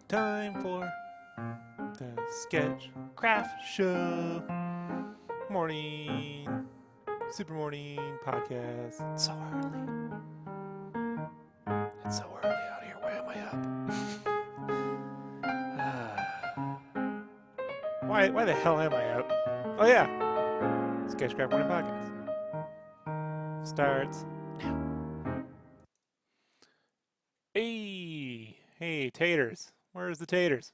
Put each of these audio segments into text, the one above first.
Time for the SketchCraft Show. Morning. Super morning podcast. It's so early. It's so early out here. Why am I up? Why the hell am I up? Oh yeah. SketchCraft Morning Podcast. Starts now. Hey, taters. Where's the taters?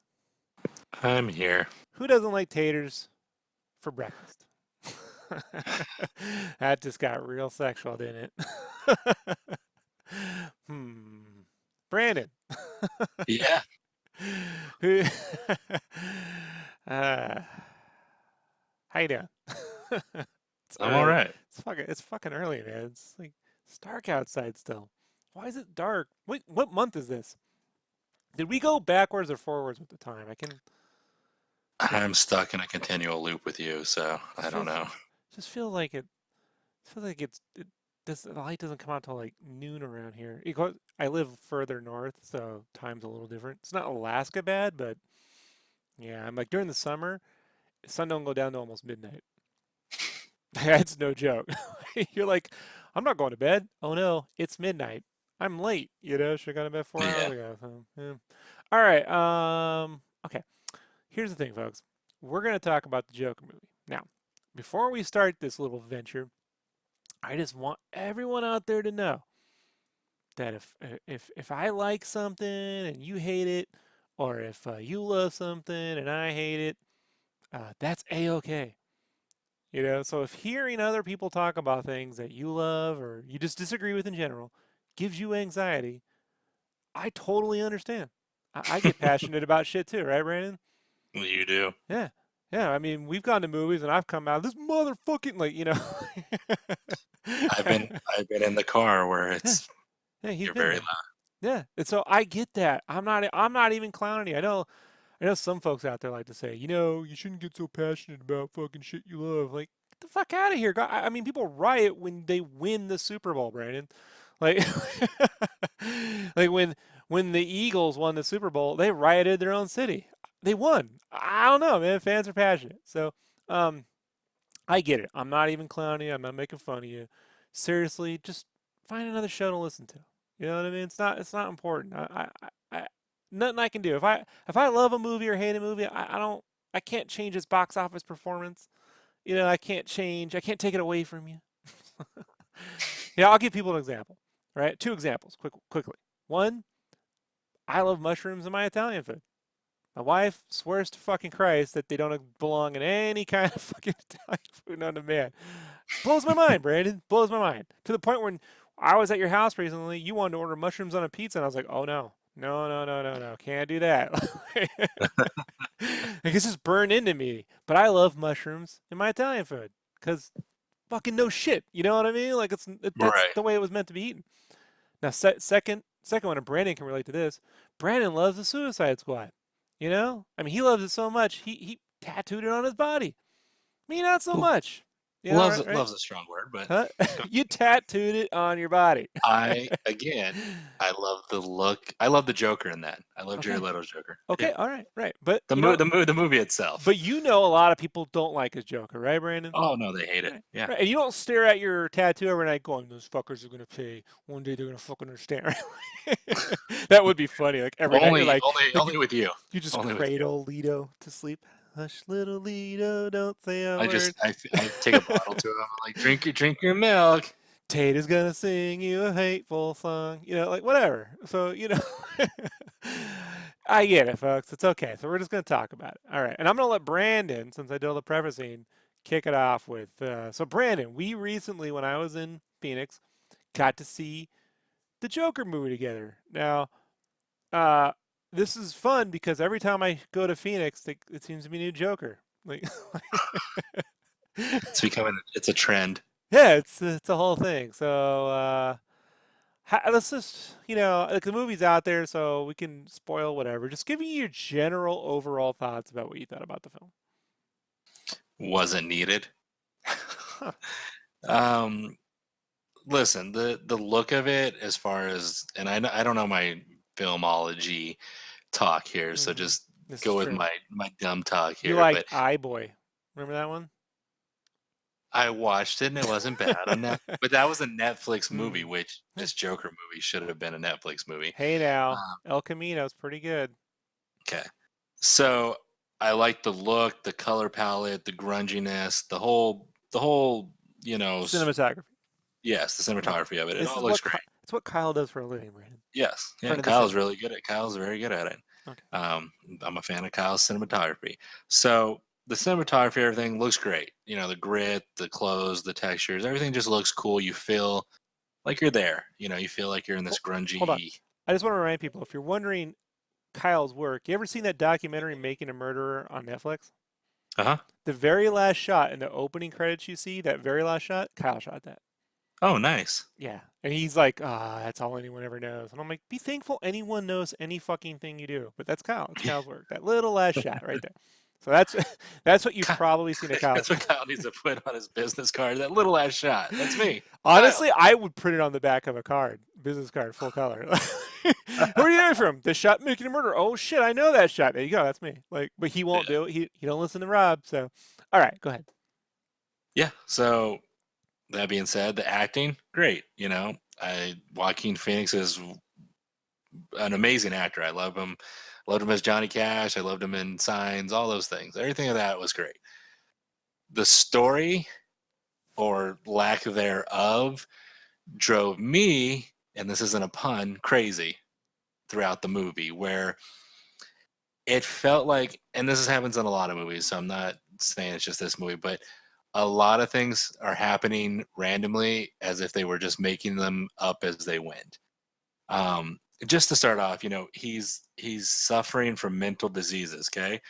I'm here. Who doesn't like taters for breakfast? That just got real sexual, didn't it? Brandon. Yeah, Who? uh, how you doing? It's I'm all early. right. It's fucking early, man. It's like it's dark outside still. Why is it dark? Wait, what month is this? Did we go backwards or forwards with the time? I'm stuck in a continual loop with you, so Just I don't feels know. just feel like it. Feel like the light doesn't come out till like noon around here. I live further north, so time's a little different. It's not Alaska bad, but yeah, I'm like during the summer, the sun don't go down to almost midnight. That's no joke. You're like, I'm not going to bed. Oh no, it's midnight. I'm late. Should have gone to bed 4 hours Yeah. ago. So, yeah. All right. Okay. Here's the thing, folks. We're gonna talk about the Joker movie now. Before we start this little venture, I just want everyone out there to know that if I like something and you hate it, or if you love something and I hate it, that's a-okay. So if hearing other people talk about things that you love or you just disagree with in general gives you anxiety, I totally understand. I get passionate about shit too, right, Brandon? You do. Yeah. Yeah, I mean, we've gone to movies and I've come out this motherfucking I've been I've been in the car where yeah, it's yeah, he's you're been very there. loud. Yeah, and so I get that. I'm not even clowning you. I know some folks out there like to say, you shouldn't get so passionate about fucking shit you love. Like, get the fuck out of here. I mean, people riot when they win the Super Bowl, Brandon. Like, like when the Eagles won the Super Bowl, they rioted their own city. They won. I don't know, man. Fans are passionate. So, um, I get it. I'm not even clowning you. I'm not making fun of you. Seriously, just find another show to listen to. You know what I mean? It's not important. Nothing I can do. If I love a movie or hate a movie, I can't change its box office performance. I can't take it away from you. Yeah, I'll give people an example. Right? Two examples, quickly. One, I love mushrooms in my Italian food. My wife swears to fucking Christ that they don't belong in any kind of fucking Italian food known to man. Blows my mind, Brandon. Blows my mind. To the point when I was at your house recently, you wanted to order mushrooms on a pizza, and I was like, oh no. No, no, no, no, no. Can't do that. I guess it's burned into me. But I love mushrooms in my Italian food. Because fucking no shit. You know what I mean? Like, that's Right. the way it was meant to be eaten. Now, second one, and Brandon can relate to this. Brandon loves the Suicide Squad. I mean, he loves it so much he tattooed it on his body. Me, not so L- much. Loves Right? loves a strong word, but Huh? go- You tattooed it on your body. I love the look. I love the Joker in that. I love Jared Okay. Leto's Joker. Yeah. Okay. All right. Right. But The movie itself. a lot of people don't like his Joker, right, Brandon? Oh no, they hate it. Right. Yeah. Right. And you don't stare at your tattoo every night going, "Those fuckers are gonna pay. One day they're gonna fucking understand." That would be funny. Like every night you're Only only like only with you. you just Only with you. cradle Lido to sleep. Hush, little Lido, don't say a word. I take a bottle to him. I'm like, drink your milk. Tate is gonna sing you a hateful song. Like whatever. So, I get it, folks. It's okay. So we're just gonna talk about it. All right. And I'm gonna let Brandon, since I did all the prefacing, kick it off with. So Brandon, we recently, when I was in Phoenix, got to see the Joker movie together. Now, uh, this is fun because every time I go to Phoenix, it seems to be a new Joker. Like, It's a trend. yeah, it's a whole thing. So let's just like the movie's out there, so we can spoil whatever. Just give me your general overall thoughts about what you thought about the film. Wasn't needed. Huh. um, Listen, the look of it, as far as, and I don't know my filmology talk here, so Mm-hmm. just This is go with true. my dumb talk You here. liked But iBoy. Remember that one? I watched it and it wasn't bad on Net, but that was a Netflix movie, Mm. which Eh. this Joker movie should have been a Netflix movie. Hey now, Um, El Camino's pretty good. okay, so I like the look, the color palette, the grunginess, the whole, you know, Cinematography. yes, the Yeah. cinematography of it. It This all is looks what great. it's what Kyle does for a living, Brandon. Yes, yeah, Friend of the Kyle's show. really good at. Kyle's very good at it. Okay. Um, I'm a fan of Kyle's cinematography. So the cinematography, everything looks great. You know, the grit, the clothes, the textures, everything just looks cool. You feel like you're there. You know, you feel like you're in this Hold on. grungy. I just want to remind people, if you're wondering Kyle's work, you ever seen that documentary Making a Murderer on Netflix? Uh huh. The very last shot in the opening credits you see, that very last shot, Kyle shot that. Oh, nice. Yeah. And he's like, ah, that's all anyone ever knows. And I'm like, be thankful anyone knows any fucking thing you do. But that's Kyle. It's Kyle's work. That little last shot right there. So that's that's what you've Ky- probably seen of Kyle's That's what work. Kyle needs to put on his business card. That little ass shot. That's me, Kyle. Honestly, I would print it on the back of a card, business card, full color. Who are you knowing from? The shot making a murder. Oh shit, I know that shot. There you go. That's me. Like, but he won't Yeah. do it. He don't listen to Rob. So, all right, go ahead. Yeah. So that being said, the acting, great. You know, Joaquin Phoenix is an amazing actor. I love him. Loved him as Johnny Cash. I loved him in Signs. All those things. Everything of that was great. The story or lack thereof drove me, and this isn't a pun, crazy throughout the movie. Where it felt like, and this happens in a lot of movies, so I'm not saying it's just this movie, but a lot of things are happening randomly as if they were just making them up as they went. Just to start off, you know, he's suffering from mental diseases. Okay,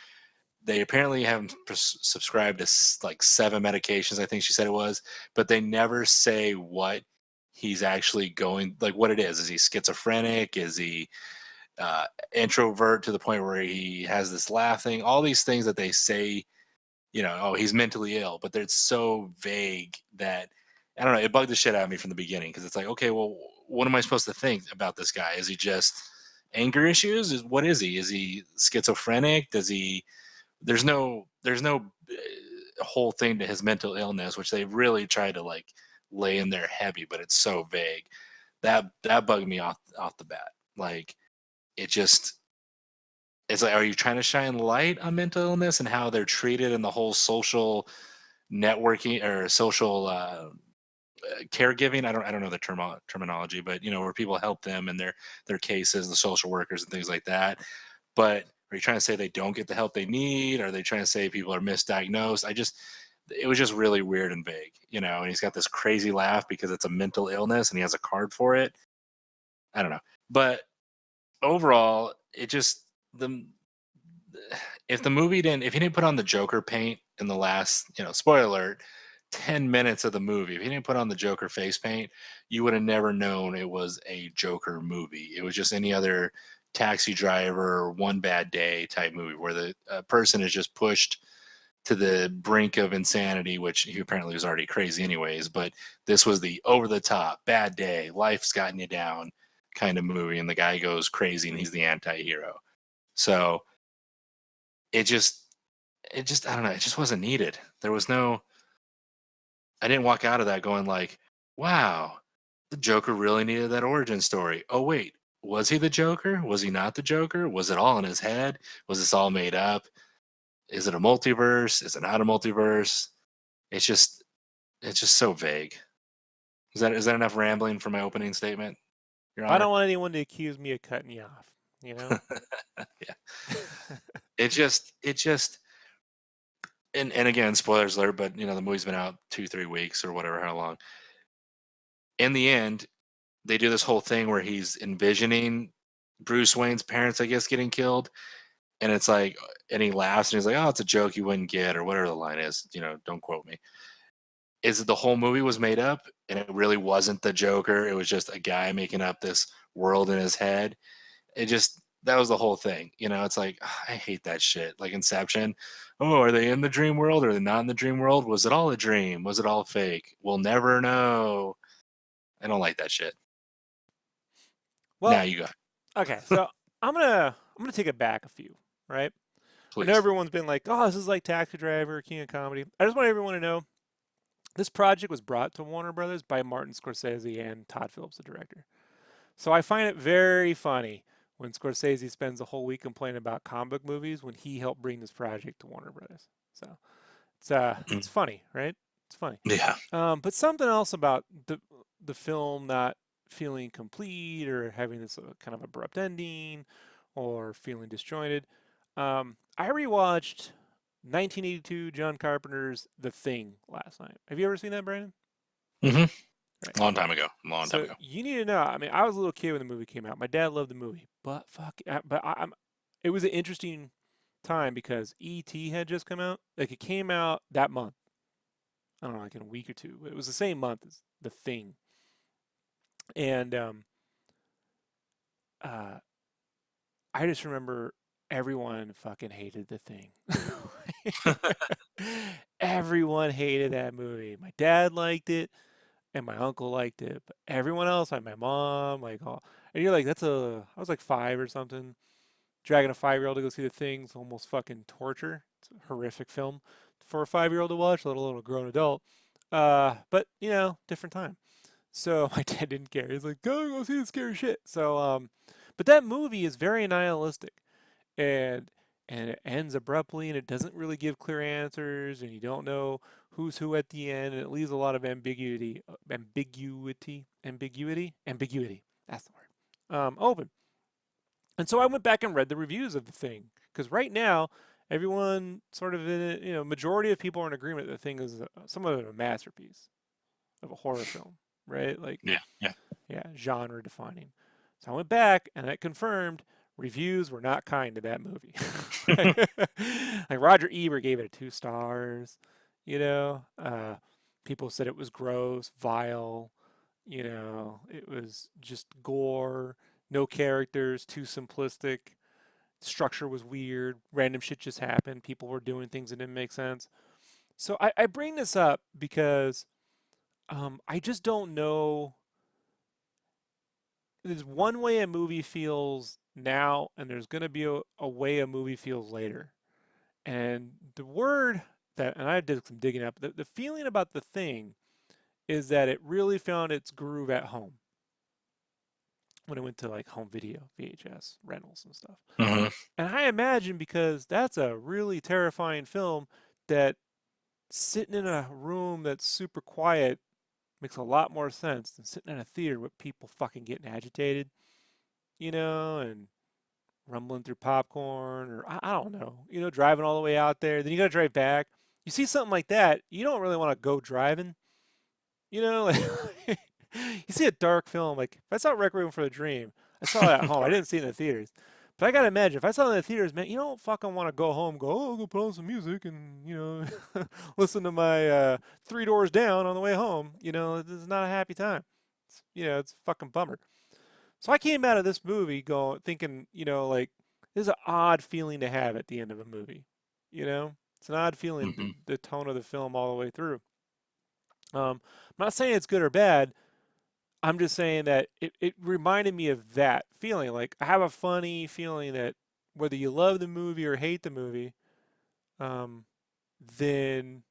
they apparently have him subscribed to like 7 medications, I think she said it was, but they never say what he's actually going, like what it is. Is he schizophrenic? Is he introvert to the point where he has this laugh thing? All these things that they say, you know, oh, he's mentally ill, but they're so vague that I don't know. It bugged the shit out of me from the beginning because it's like, okay, well, what am I supposed to think about this guy? Is he just anger issues? What is he? Is he schizophrenic? Does he? There's no whole thing to his mental illness, which they really try to like lay in there heavy, but it's so vague. That bugged me off the bat. Like it just it's like, are you trying to shine light on mental illness and how they're treated in the whole social networking or social caregiving? I don't know the terminology, but you know where people help them in their cases, the social workers and things like that. But are you trying to say they don't get the help they need? Are they trying to say people are misdiagnosed? It was just really weird and vague, you know. And he's got this crazy laugh because it's a mental illness and he has a card for it. I don't know, but overall, it just the if the movie didn't if he didn't put on the Joker paint in the last, you know, spoiler alert, 10 minutes of the movie, if he didn't put on the Joker face paint, you would have never known it was a Joker movie. It was just any other Taxi Driver, One Bad Day type movie where the person is just pushed to the brink of insanity, which he apparently was already crazy anyways. But this was the over the top, bad day, life's gotten you down kind of movie, and the guy goes crazy and he's the anti hero. So it just I don't know, it just wasn't needed. There was no I didn't walk out of that going like, wow, the Joker really needed that origin story. Oh wait, was he the Joker? Was he not the Joker? Was it all in his head? Was this all made up? Is it a multiverse? Is it not a multiverse? It's just so vague. Is that enough rambling for my opening statement, Your I Honor? don't want anyone to accuse me of cutting you off. You know. Yeah. It just and again, spoilers alert, but you know, the movie's been out 2-3 weeks or whatever, how long. In the end, they do this whole thing where he's envisioning Bruce Wayne's parents, I guess, getting killed. And it's like, and he laughs and he's like, oh, it's a joke you wouldn't get, or whatever the line is. You know, don't quote me. Is it the whole movie was made up and it really wasn't the Joker? It was just a guy making up this world in his head. It just, that was the whole thing. You know, it's like, I hate that shit. Like Inception. Oh, are they in the dream world? Or are they not in the dream world? Was it all a dream? Was it all fake? We'll never know. I don't like that shit. Now Well, you go. okay. So I'm gonna take it back a few, right? I know Please. everyone's been like, "Oh, this is like Taxi Driver, King of Comedy." I just want everyone to know this project was brought to Warner Brothers by Martin Scorsese and Todd Phillips, the director. So I find it very funny when Scorsese spends a whole week complaining about comic book movies when he helped bring this project to Warner Brothers. So it's Mm. funny, right? It's funny. Yeah. But something else about the film not feeling complete or having this kind of abrupt ending or feeling disjointed. I rewatched 1982 John Carpenter's The Thing last night. Have you ever seen that, Brandon? Hmm. Right. Long time ago. Long time So ago. you need to know. I mean, I was a little kid when the movie came out. My dad loved the movie, but fuck, I'm. It was an interesting time because E.T. had just come out. Like it came out that month. I don't know, like in a week or two. But it was the same month as The Thing, and uh, I just remember everyone fucking hated The Thing. Everyone hated that movie. My dad liked it, and my uncle liked it, but everyone else, like my mom, like all, and you're like, I was like 5 or something, dragging a 5-year-old to go see The Thing's almost fucking torture. It's a horrific film for a 5-year-old to watch, let alone a grown adult. But different time. So my dad didn't care. He's like, go see the scary shit. So, but that movie is very nihilistic, and it ends abruptly, and it doesn't really give clear answers, and you don't know who's who at the end, and it leaves a lot of ambiguity. That's the word. Open. And so I went back and read the reviews of The Thing because right now everyone sort of in it, majority of people are in agreement that The Thing is somewhat of a masterpiece of a horror film, right? Like, Yeah. Yeah. yeah, genre defining. So I went back and that confirmed reviews were not kind to that movie. Like Roger Ebert gave it a 2 stars. You know, people said it was gross, vile. It was just gore, no characters, too simplistic. Structure was weird. Random shit just happened. People were doing things that didn't make sense. So I bring this up because I just don't know. There's one way a movie feels now, and there's going to be a way a movie feels later. And the word that, and I did some digging up, the feeling about The Thing is that it really found its groove at home when it went to like home video, VHS, rentals, and stuff. Hmm. And I imagine because that's a really terrifying film that sitting in a room that's super quiet makes a lot more sense than sitting in a theater with people fucking getting agitated, and rumbling through popcorn or I don't know, driving all the way out there. Then you got to drive back. You see something like that, you don't really want to go driving, like you see a dark film. Like if I saw Requiem for a Dream, I saw it at home. I didn't see it in the theaters. But I gotta imagine if I saw it in the theaters, man, you don't fucking want to go home, go, oh, go put on some music and listen to my Three Doors Down on the way home. This is not a happy time. It's a fucking bummer. So I came out of this movie going thinking, like this is an odd feeling to have at the end of a movie. It's an odd feeling, Hmm. the tone of the film all the way through. I'm not saying it's good or bad. I'm just saying that it reminded me of that feeling. Like I have a funny feeling that whether you love the movie or hate the movie, um, then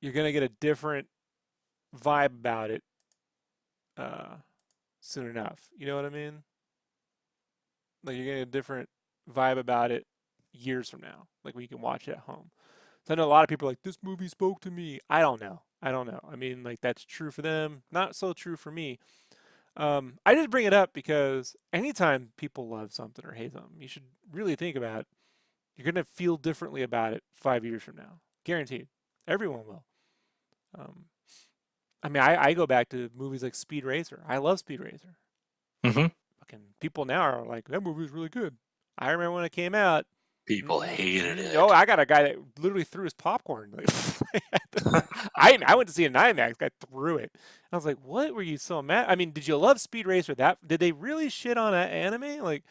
you're gonna get a different vibe about it uh, soon enough. You know what I mean? Like you're getting a different vibe about it years from now. Like when you can watch it at home. So I know a lot of people are like, this movie spoke to me. I don't know. I don't know. I mean, like that's true for them. Not so true for me. I just bring it up because anytime people love something or hate something, you should really think about it. You're gonna feel differently about it 5 years from now, guaranteed. Everyone will. Um, I mean, I go back to movies like Speed Racer. I love Speed Racer. Hmm. Fucking people now are like, that movie was really good. I remember when it came out. People hated Oh, it. I got a guy that literally threw his popcorn. Like, I went to see it in IMAX. Guy threw it. I was like, "What were you so mad?" I mean, did you love Speed Racer? That did they really shit on that anime? Like,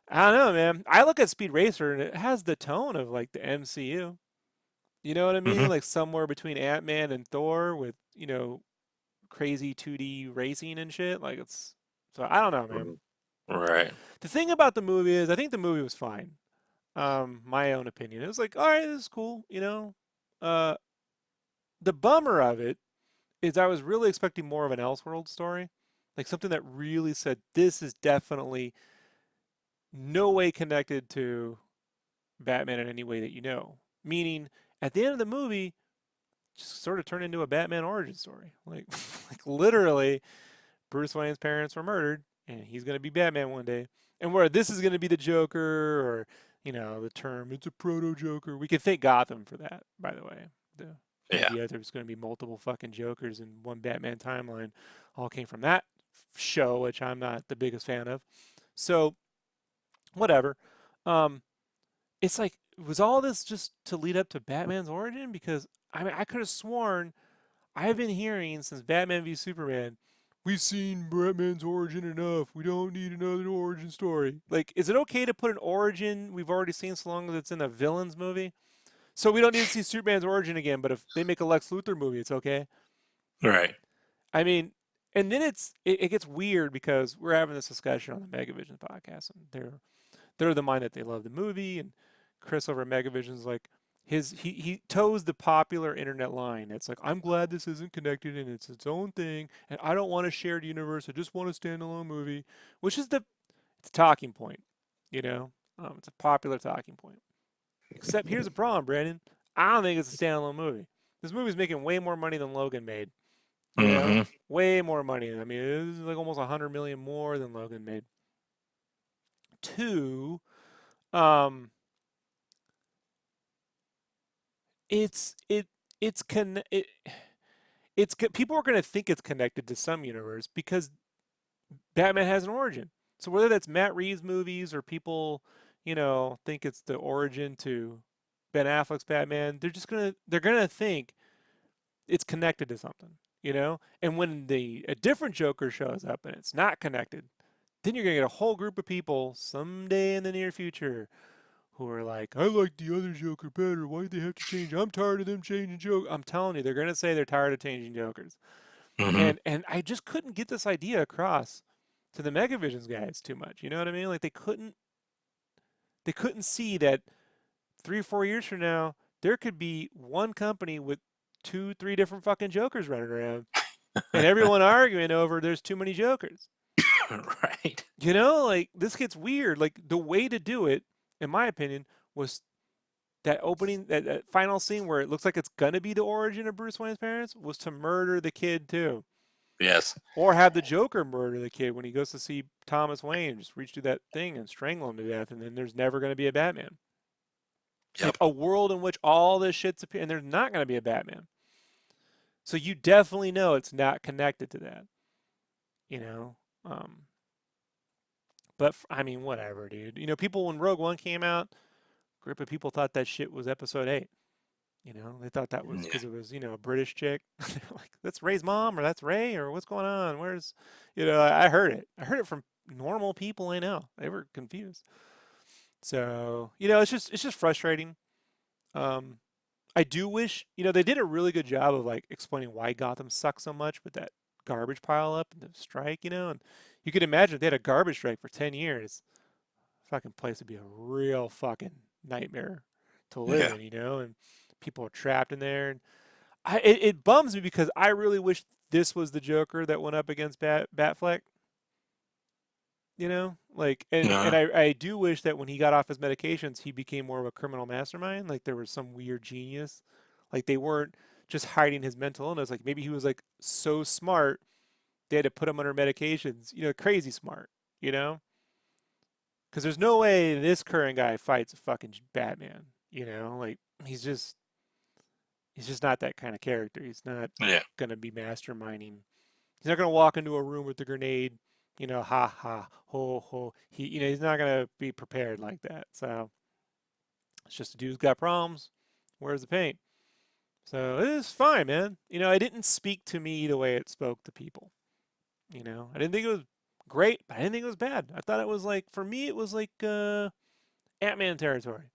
I don't know, man. I look at Speed Racer and it has the tone of like the MCU. You know what I mean? Hmm. Like somewhere between Ant-Man and Thor with crazy 2D racing and shit. Like it's so I don't know, man. Right. The thing about the movie is, I think the movie was fine. My own opinion. It was like, all right, this is cool, you know. Uh, the bummer of it is I was really expecting more of an Elseworld story, like something that really said this is definitely no way connected to Batman in any way that you know. Meaning, at the end of the movie, just sort of turned into a Batman origin story. Like, like literally, Bruce Wayne's parents were murdered, and he's gonna be Batman one day. And where this is gonna be the Joker, or the term it's a proto Joker. We could thank Gotham for that, by the way. The Yeah. idea there's gonna be multiple fucking Jokers in one Batman timeline all came from that show, which I'm not the biggest fan of. So whatever. Um, it's like was all this just to lead up to Batman's origin? Because I mean, I could have sworn I've been hearing since Batman v Superman, we've seen Batman's origin enough. We don't need another origin story. Like, is it okay to put an origin we've already seen so long as it's in a villain's movie? So we don't need to see Superman's origin again, but if they make a Lex Luthor movie, it's okay. Right. I mean, and then it gets weird because we're having this discussion on the Megavision podcast, and they're the mind that they love the movie, and Chris over at Megavision's like he toes the popular internet line. It's like I'm glad this isn't connected and it's its own thing, and I don't want a shared universe. I just want a standalone movie, which is it's a talking point, you know. It's a popular talking point. Except here's the problem, Brandon. I don't think it's a standalone movie. This movie's making way more money than Logan made. You know, Mm-hmm. way more money. I mean, it was like almost 100 million more than Logan made. Two, um, it's it it's con it, people are going to think it's connected to some universe because Batman has an origin. So whether that's Matt Reeves movies or people, think it's the origin to Ben Affleck's Batman, they're gonna think it's connected to something, you know. And when a different Joker shows up and it's not connected, then you're gonna get a whole group of people someday in the near future who are like, I like the other Joker better. Why'd they have to change? I'm tired of them changing Joker. I'm telling you, they're gonna say they're tired of changing Jokers. Mm-hmm. And I just couldn't get this idea across to the Megavisions guys too much. You know what I mean? Like they couldn't see that 3 or 4 years from now there could be one company with two, three different fucking Jokers running around, and everyone arguing over there's too many Jokers. Right. Like this gets weird. Like the way to do it, in my opinion, was that opening, that final scene where it looks like it's gonna be the origin of Bruce Wayne's parents, was to murder the kid too, Yes. or have the Joker murder the kid when he goes to see Thomas Wayne, just reach through that thing and strangle him to death, and then there's never gonna be a Batman. Like Yep. a world in which all this shit's appear, and there's not gonna be a Batman. So you definitely know it's not connected to that, you know. Um, but I mean, whatever, dude. People when Rogue One came out, a group of people thought that shit was Episode 8. They thought that was Yeah. because it was, a British chick. They're like, that's Ray's mom, or that's Ray, or what's going on? Where's, I heard it. I heard it from normal people I know. They were confused. So, it's just frustrating. Um, I do wish, they did a really good job of like explaining why Gotham sucks so much with that garbage pile up and the strike, and you could imagine if they had a garbage strike for 10 years, fucking place would be a real fucking nightmare to live Yeah. in, and people are trapped in there. And it bums me because I really wish this was the Joker that went up against Batfleck. Like, and Uh, I do wish that when he got off his medications, he became more of a criminal mastermind. Like there was some weird genius. Like they weren't just hiding his mental illness. Like maybe he was like so smart they had to put him under medications. Crazy smart. You know, because there's no way this current guy fights a fucking Batman. Like he's just not that kind of character. He's not yeah. gonna be masterminding. He's not gonna walk into a room with a grenade. Ha ha ho ho. He's not gonna be prepared like that. So it's just a dude who's got problems. Where's the paint? So it's fine, man. It didn't speak to me the way it spoke to people. I didn't think it was great, but I didn't think it was bad. I thought it was like, for me, it was like Ant-Man territory.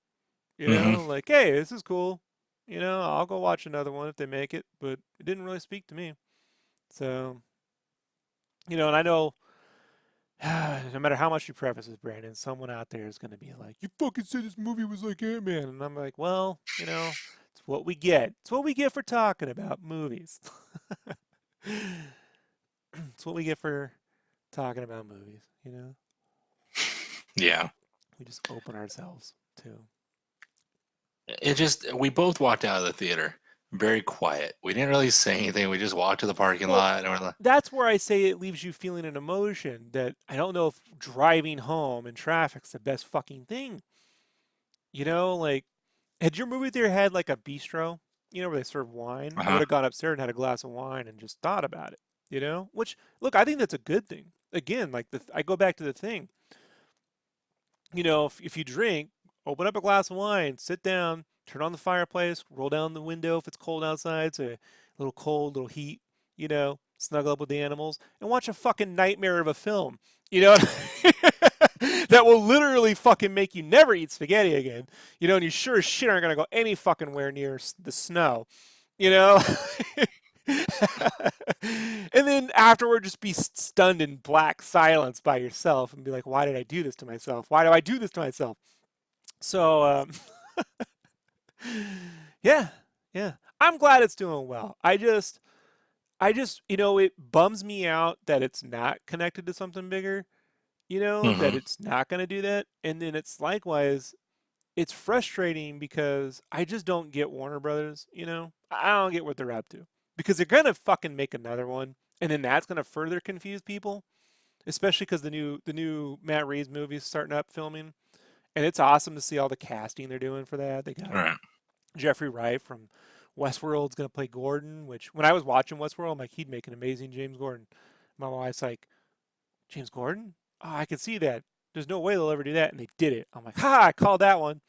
Mm-hmm. Like, hey, this is cool. I'll go watch another one if they make it, but it didn't really speak to me. So, and I know no matter how much you preface this, Brandon, someone out there is going to be like, "You fucking said this movie was like Ant-Man," and I'm like, "Well, it's what we get. It's what we get for talking about movies. It's what we get for talking about movies. Yeah. We just open ourselves to." It just, we both walked out of the theater very quiet. We didn't really say anything. We just walked to the parking Well, lot and we're like, that's where I say it leaves you feeling an emotion that I don't know if driving home in traffic's the best fucking thing. Like, had your movie theater had like a bistro, where they serve wine? I would uh-huh. have gone upstairs and had a glass of wine and just thought about it, Which, look, I think that's a good thing. Again, like I go back to the thing, if you drink, open up a glass of wine, sit down, turn on the fireplace, roll down the window if it's cold outside, so a little cold, little heat, snuggle up with the animals, and watch a fucking nightmare of a film, that will literally fucking make you never eat spaghetti again, and you sure as shit aren't gonna go any fucking where near the snow, you know. And then afterward, just be stunned in black silence by yourself and be like, why did I do this to myself? Why do I do this to myself? So, yeah, yeah. I'm glad it's doing well. It bums me out that it's not connected to something bigger, that Hmm. it's not going to do that. And then it's likewise, it's frustrating because I just don't get Warner Brothers, I don't get what they're up to because they're going to fucking make another one. And then that's going to further confuse people, especially because the new Matt Reeves movie is starting up filming. And it's awesome to see all the casting they're doing for that. They got Right. Jeffrey Wright from Westworld's going to play Gordon, which when I was watching Westworld, I'm like, he'd make an amazing James Gordon. My wife's like, James Gordon? Oh, I can see that. There's no way they'll ever do that. And they did it. I'm like, ha, I called that one.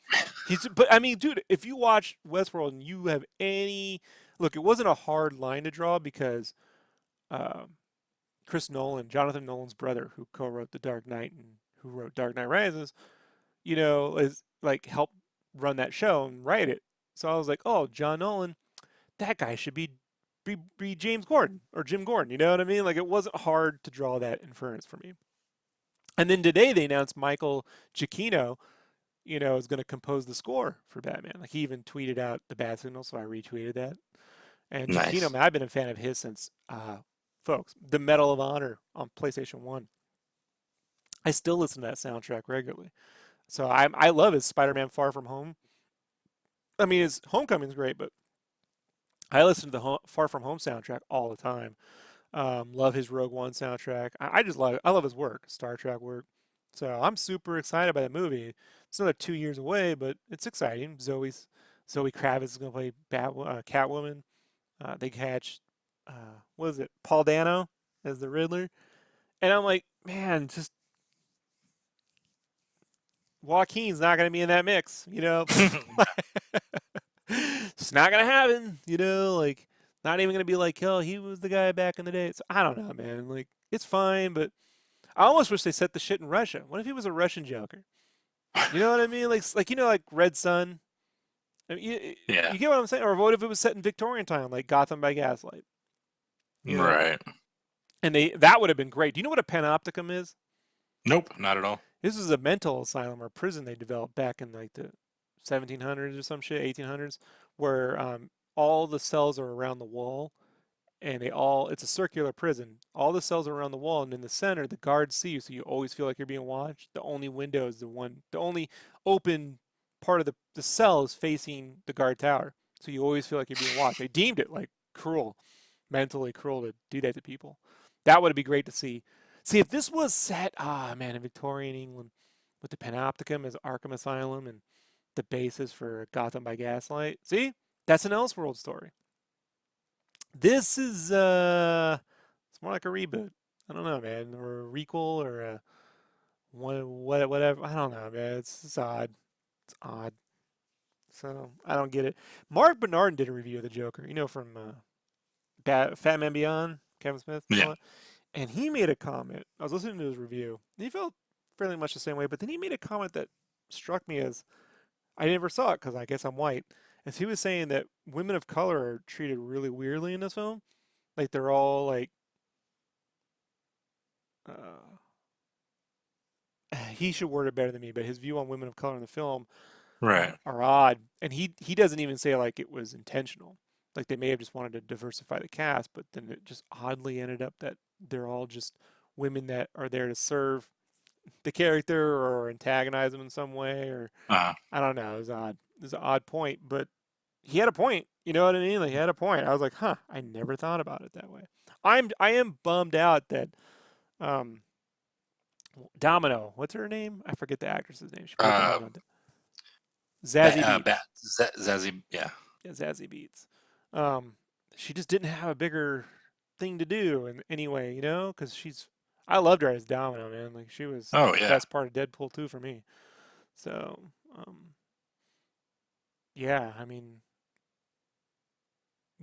But I mean, dude, if you watch Westworld and you have any look, it wasn't a hard line to draw because um, Chris Nolan, Jonathan Nolan's brother, who co-wrote The Dark Knight and who wrote Dark Knight Rises, is like helped run that show and write it. So I was like, oh, John Nolan, that guy should be James Gordon or Jim Gordon. You know what I mean? Like it wasn't hard to draw that inference for me. And then today they announced Michael Giacchino, is going to compose the score for Batman. Like he even tweeted out the bat signal, so I retweeted that. And Giacchino, Nice. man, I've been a fan of his since, folks, the Medal of Honor on PlayStation One. I still listen to that soundtrack regularly. So I love his Spider-Man Far From Home. I mean, his Homecoming's great, but I listen to the Far From Home soundtrack all the time. Love his Rogue One soundtrack. I just love it. I love his work, Star Trek work. So I'm super excited by that movie. It's another 2 years away, but it's exciting. Zoe Kravitz is going to play Catwoman. They catch what is it, Paul Dano as the Riddler, and I'm like, man, just Joaquin's not going to be in that mix, It's not going to happen, like not even going to be like, oh, he was the guy back in the day. So I don't know, man. Like it's fine, but I almost wish they set the shit in Russia. What if he was a Russian Joker? You know what I mean? Like Red Sun. I mean, Yeah. you get what I'm saying? Or what if it was set in Victorian time, like Gotham by Gaslight? You know, Right. and that would have been great. Do you know what a panopticon is? Nope, not at all. This is a mental asylum or prison they developed back in like the 1700s or some shit, 1800s, where all the cells are around the wall, and it's a circular prison. All the cells are around the wall, and in the center, the guards see you, so you always feel like you're being watched. The only window is the only open part of the cell is facing the guard tower, so you always feel like you're being watched. They deemed it like cruel, mentally cruel to do that to people. That would be great to see. See if this was set, man, in Victorian England with the Panopticon as Arkham Asylum and the basis for Gotham by Gaslight. See, that's an Elseworld story. This is it's more like a reboot. I don't know, man, or a requel or a whatever. I don't know, man. It's odd. It's odd. So I don't get it. Mark Bernardin did a review of the Joker, from Fat Man Beyond, Kevin Smith, and all Yeah. that. And he made a comment. I was listening to his review. And he felt fairly much the same way, but then he made a comment that struck me as I never saw it because I guess I'm white. As he was saying that women of color are treated really weirdly in this film. Like they're all like uh, he should word it better than me, but his view on women of color in the film Right. are odd, and he doesn't even say like it was intentional. Like they may have just wanted to diversify the cast, but then it just oddly ended up that they're all just women that are there to serve the character or antagonize him in some way, or Uh, I don't know. It was odd. It was an odd point, but he had a point. You know what I mean? Like he had a point. I was like, huh, I never thought about it that way. I am bummed out that um Domino, what's her name? I forget the actress's name. She played uh, Domino. Zazie Beats. Zazie, yeah. Yeah, Zazie Beats. Um, she just didn't have a bigger thing to do in any way, you know? Because I loved her as Domino, man. Like she was Oh the yeah. best part of Deadpool 2 for me. So, yeah, I mean,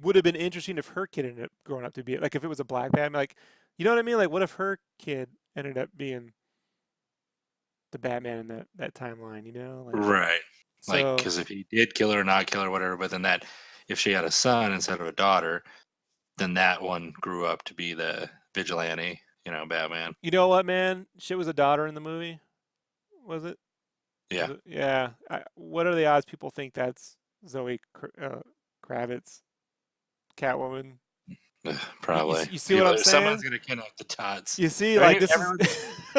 would have been interesting if her kid ended up growing up to be like if it was a black Batman, like you know what I mean? Like what if her kid ended up being the Batman in that timeline, you know? Like Right. Like, so because if he did kill her or not kill her, whatever, but then that, if she had a son instead of a daughter, then that one grew up to be the vigilante, Batman. you know what, man? She was a daughter in the movie, was it? Was Yeah. it? Yeah. What are the odds people think that's Zoe Kravitz, Catwoman? Ugh, You, probably. you see what People, I'm someone's saying? gonna connect the dots. You see, I like mean, this is. everyone's.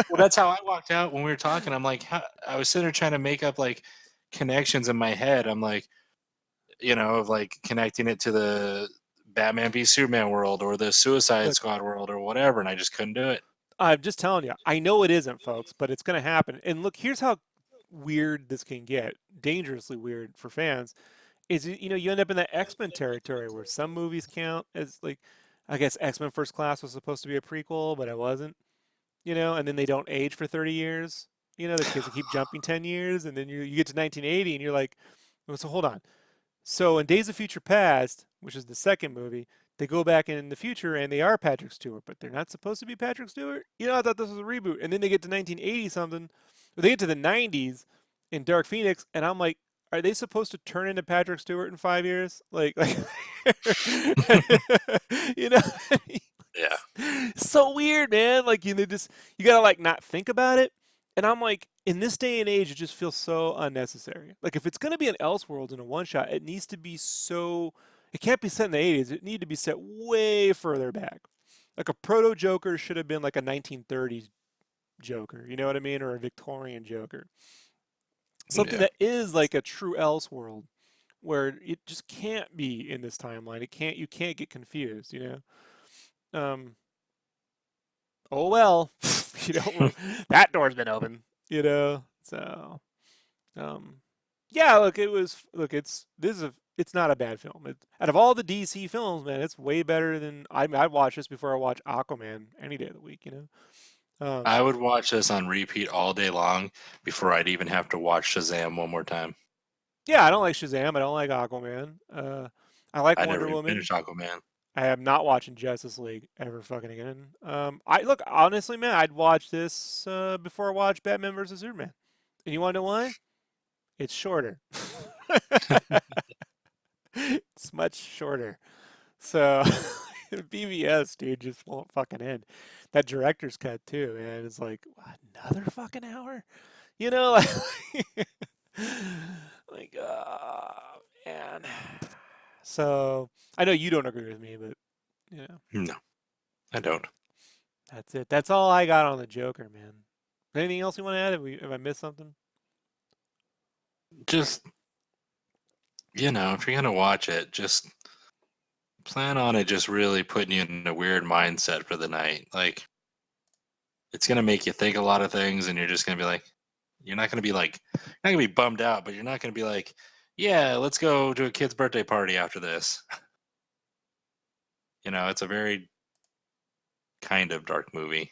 Well, that's how I walked out when we were talking. I'm like, I was sitting there trying to make up like connections in my head. I'm like, of like connecting it to the Batman v Superman world or the Suicide Look, Squad world or whatever, and I just couldn't do it. I'm just telling you. I know it isn't, folks, but it's going to happen. And look, here's how weird this can get, dangerously weird for fans. Is you end up in that X-Men territory where some movies count as like, I guess X-Men First Class was supposed to be a prequel, but it wasn't. And then they don't age for 30 years. The kids will keep jumping 10 years, and then you get to 1980, and you're like, well, so hold on. So in Days of Future Past, which is the second movie, they go back in the future and they are Patrick Stewart, but they're not supposed to be Patrick Stewart. I thought this was a reboot. And then they get to 1980 something, or they get to the 90s in Dark Phoenix, and I'm like, are they supposed to turn into Patrick Stewart in 5 years? Like, you know, Yeah. so weird, man. Like you gotta like not think about it. And I'm like, in this day and age, it just feels so unnecessary. Like if it's gonna be an Elseworlds in a one shot, it needs to be so. It can't be set in the 80s. It need to be set way further back. Like a proto Joker should have been like a 1930s Joker. You know what I mean, or a Victorian Joker. Something Yeah. that is like a true Elseworld, where it just can't be in this timeline. It can't. You can't get confused. Um, oh well, that door's been open, So, um, yeah, it's not a bad film. Out of all the DC films, man, it's way better than I'd watch this before I watch Aquaman any day of the week. I Um, would watch this on repeat all day long before I'd even have to watch Shazam one more time. yeah, I don't like Shazam. I don't like Aquaman. I like I never Wonder even Woman. finished Aquaman. I am not watching Justice League ever fucking again. I look honestly, man, I'd watch this before I watch Batman versus Superman. And you want to know why? It's shorter. It's much shorter. So BVS, dude, just won't fucking end. That director's cut too, man. It's like what, another fucking hour. Like, like man. So I know you don't agree with me, but No, I don't. that's it. That's all I got on the Joker, man. Anything else you want to add? Have I missed something? Just, if you're going to watch it, just plan on it just really putting you in a weird mindset for the night. Like, it's going to make you think a lot of things, and you're just going to be like, you're not going to be like, you're not going to be bummed out, but you're not going to be like, yeah, let's go to a kid's birthday party after this. It's a very kind of dark movie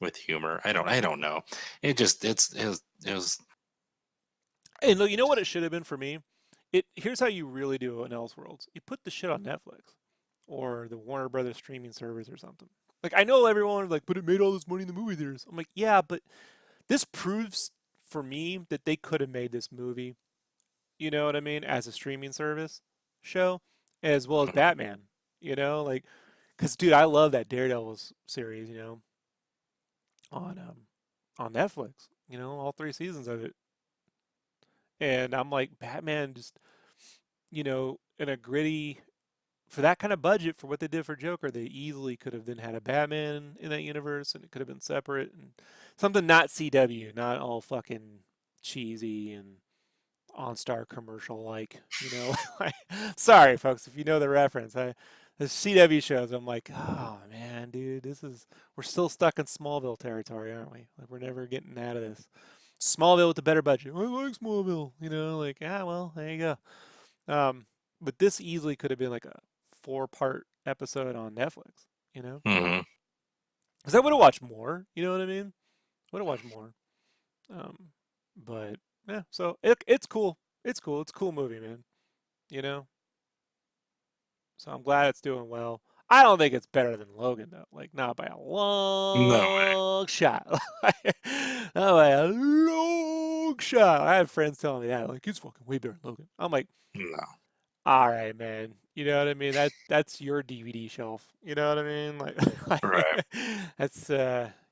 with humor. I don't know. It was And look, you know what it should have been for me? Here's how you really do an Elseworlds. You put the shit on Netflix or the Warner Brothers streaming service or something. Like I know everyone is like, but it made all this money in the movie theaters. I'm like, yeah, but this proves for me that they could have made this movie, you know what I mean, as a streaming service show, as well as Batman. Like, cause dude, I love that Daredevil series. On on Netflix. All 3 seasons of it. And I'm like, Batman just, in a gritty, for that kind of budget, for what they did for Joker, they easily could have then had a Batman in that universe, and it could have been separate and something not CW, not all fucking cheesy and OnStar commercial like. Like, sorry, folks, if you know the reference. The CW shows, I'm like, oh man, dude, we're still stuck in Smallville territory, aren't we? Like, we're never getting out of this. Smallville with a better budget. I like Smallville, like, well, there you go. But this easily could have been like a 4-part episode on Netflix, you know? Mm-hmm. Because I would have watched more, you know what I mean? Would have watched more. But yeah, so it's cool. It's cool. It's a cool movie, man. You know? So I'm glad it's doing well. I don't think it's better than Logan though. Like not by a No. long shot. Not by a long shot. I have friends telling me that. Like it's fucking way better than Logan. I'm like, No. all right, man. You know what I mean? That's your DVD shelf. You know what I mean? Like Right. that's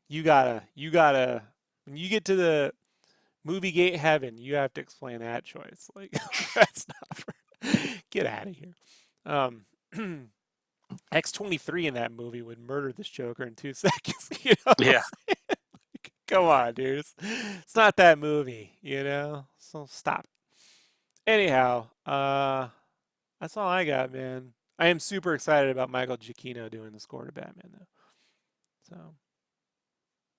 you gotta when you get to the movie gate heaven, you have to explain that choice. Like that's not for get out of here. X-23 in that movie would murder this Joker in 2 seconds. You know what I'm Yeah. saying? Come on, dude. It's not that movie, So stop. Anyhow, that's all I got, man. I am super excited about Michael Giacchino doing the score to Batman, though. So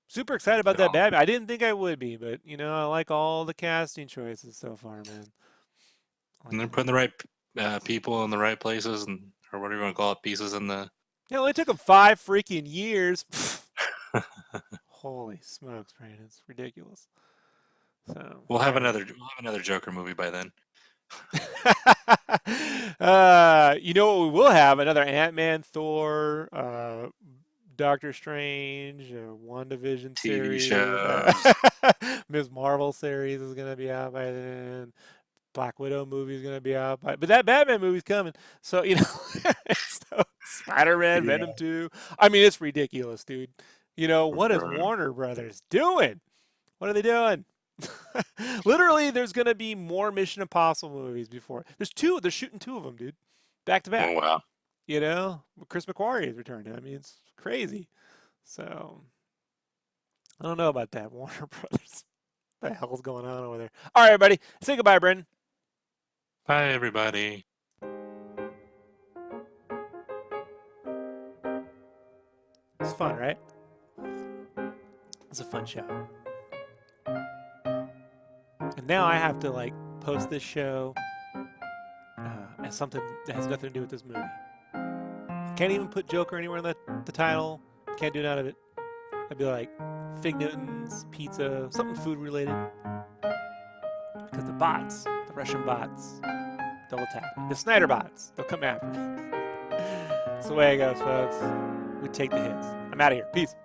super excited about that No. Batman. I didn't think I would be, but I like all the casting choices so far, man. And they're putting the right people in the right places, or whatever you want to call it, pieces in the. It only took him 5 freaking years. Holy smokes, Brandon! It's ridiculous. So We'll have another Joker movie by then. You know what we will have? Another Ant-Man, Thor, Doctor Strange, WandaVision TV series, shows. Ms. Marvel series is gonna be out by then. Black Widow movie is gonna be out by, but that Batman movie's coming. So so Spider-Man, Yeah. Venom 2. I mean, it's ridiculous, dude. What is Warner Brothers doing? What are they doing? Literally, there's gonna be more Mission Impossible movies before. There's 2. They're shooting 2 of them, dude, back to back. Oh wow. Chris McQuarrie is returning. I mean, it's crazy. So I don't know about that, Warner Brothers. What the hell's going on over there? All right, everybody, say goodbye, Brendan. Bye, everybody. It's fun, right? It's a fun show. And now I have to post this show as something that has nothing to do with this movie. Can't even put Joker anywhere in the title. Can't do none of it. I'd be like Fig Newtons, pizza, something food related. Because the bots, the Russian bots, they'll attack me. The Snyder bots, they'll come after me. That's the way it goes, folks. We take the hits. I'm out of here. Peace.